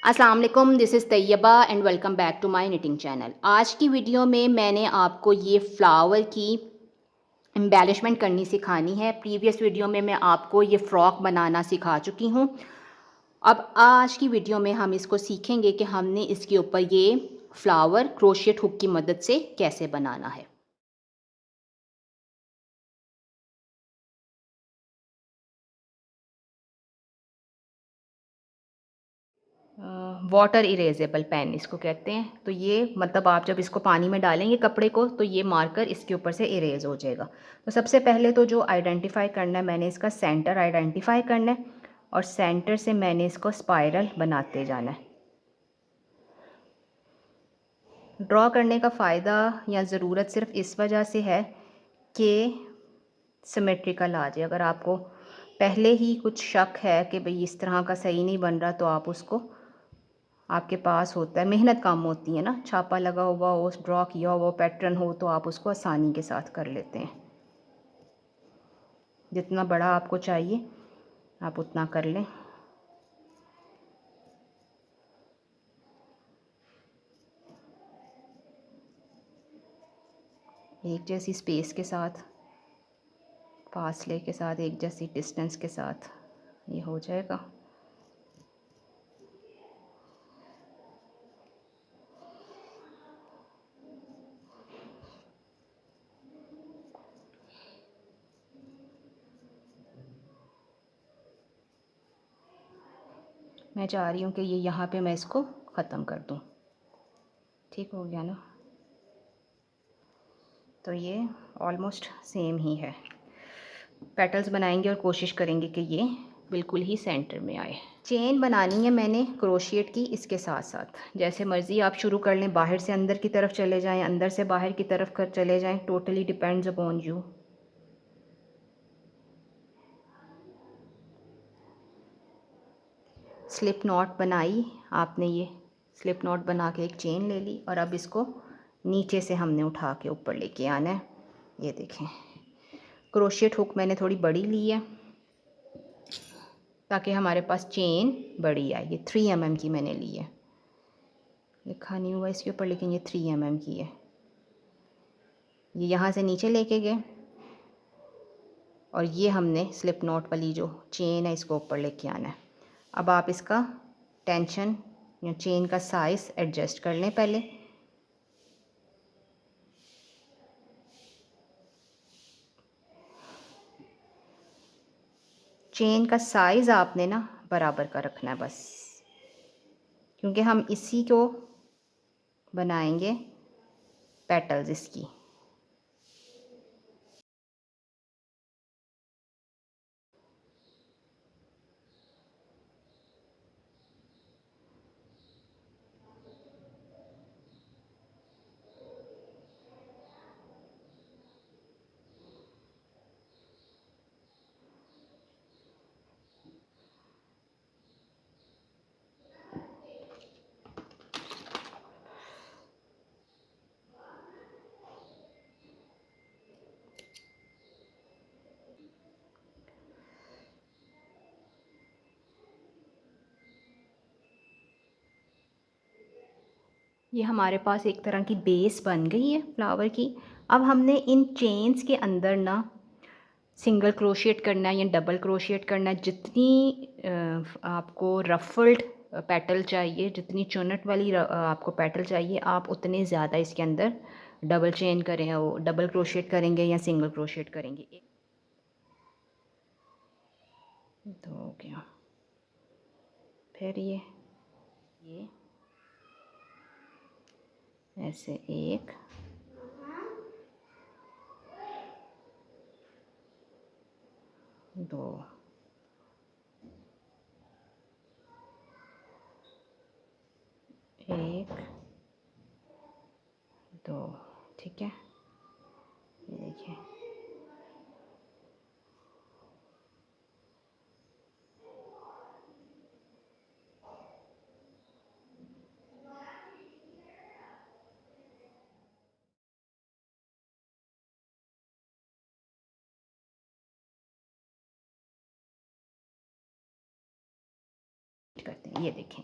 अस्सलाम वालेकुम, this is Tayyaba and welcome back to my knitting channel. आज की वीडियो में मैंने आपको ये फ्लावर की एम्बेलिशमेंट करनी सिखानी है। प्रीवियस वीडियो में मैं आपको ये फ़्रॉक बनाना सिखा चुकी हूँ। अब आज की वीडियो में हम इसको सीखेंगे कि हमने इसके ऊपर ये फ्लावर क्रोशिएट हुक की मदद से कैसे बनाना है। वाटर इरेजेबल पेन इसको कहते हैं। तो ये मतलब आप जब इसको पानी में डालेंगे कपड़े को तो ये मार्कर इसके ऊपर से इरेज हो जाएगा। तो सबसे पहले तो जो आइडेंटिफाई करना है, मैंने इसका सेंटर आइडेंटिफाई करना है और सेंटर से मैंने इसको स्पाइरल बनाते जाना है। ड्रॉ करने का फ़ायदा या ज़रूरत सिर्फ इस वजह से है कि सिमेट्रिकल आ जाए। अगर आपको पहले ही कुछ शक है कि भाई इस तरह का सही नहीं बन रहा, तो आप उसको आपके पास होता है, मेहनत कम होती है ना, छापा लगा हुआ हो, ड्रॉ किया हुआ पैटर्न हो, तो आप उसको आसानी के साथ कर लेते हैं। जितना बड़ा आपको चाहिए आप उतना कर लें। एक जैसी स्पेस के साथ, फासले के साथ, एक जैसी डिस्टेंस के साथ ये हो जाएगा। मैं चाह रही हूँ कि ये यहाँ पे मैं इसको ख़त्म कर दूँ। ठीक हो गया ना? तो ये ऑलमोस्ट सेम ही है। पेटल्स बनाएंगे और कोशिश करेंगे कि ये बिल्कुल ही सेंटर में आए। चेन बनानी है मैंने क्रोशिएट की, इसके साथ साथ जैसे मर्ज़ी आप शुरू कर लें, बाहर से अंदर की तरफ चले जाएं, अंदर से बाहर की तरफ कर चले जाएं, totally depends upon you. Slip not बनाई आपने, ये स्लिप नॉट बना के एक चेन ले ली और अब इसको नीचे से हमने उठा के ऊपर लेके आना है। ये देखें, क्रोशिएट हुक मैंने थोड़ी बड़ी ली है ताकि हमारे पास चेन बड़ी आए। ये 3 mm की मैंने ली है, लिखा नहीं हुआ इसके ऊपर लेकिन ये 3 mm की है। ये यहाँ से नीचे लेके गए और ये हमने स्लिप नॉट वाली जो चेन है इसको ऊपर लेके आना है। अब आप इसका टेंशन या चेन का साइज़ एडजस्ट कर लें पहले। चेन का साइज़ आपने ना बराबर का रखना है बस, क्योंकि हम इसी को बनाएंगे पेटल्स इसकी। ये हमारे पास एक तरह की बेस बन गई है फ्लावर की। अब हमने इन चेन्स के अंदर ना सिंगल क्रोशिएट करना है या डबल क्रोशिएट करना है। जितनी आपको रफल्ड पेटल चाहिए, जितनी चुनट वाली आपको पेटल चाहिए, आप उतने ज़्यादा इसके अंदर डबल चेन करें, वो डबल क्रोशिएट करेंगे या सिंगल क्रोशिएट करेंगे। तो हो गया। फिर ये ऐसे एक, दो, एक, दो, ठीक है। ये देखिए, करते हैं। ये देखें,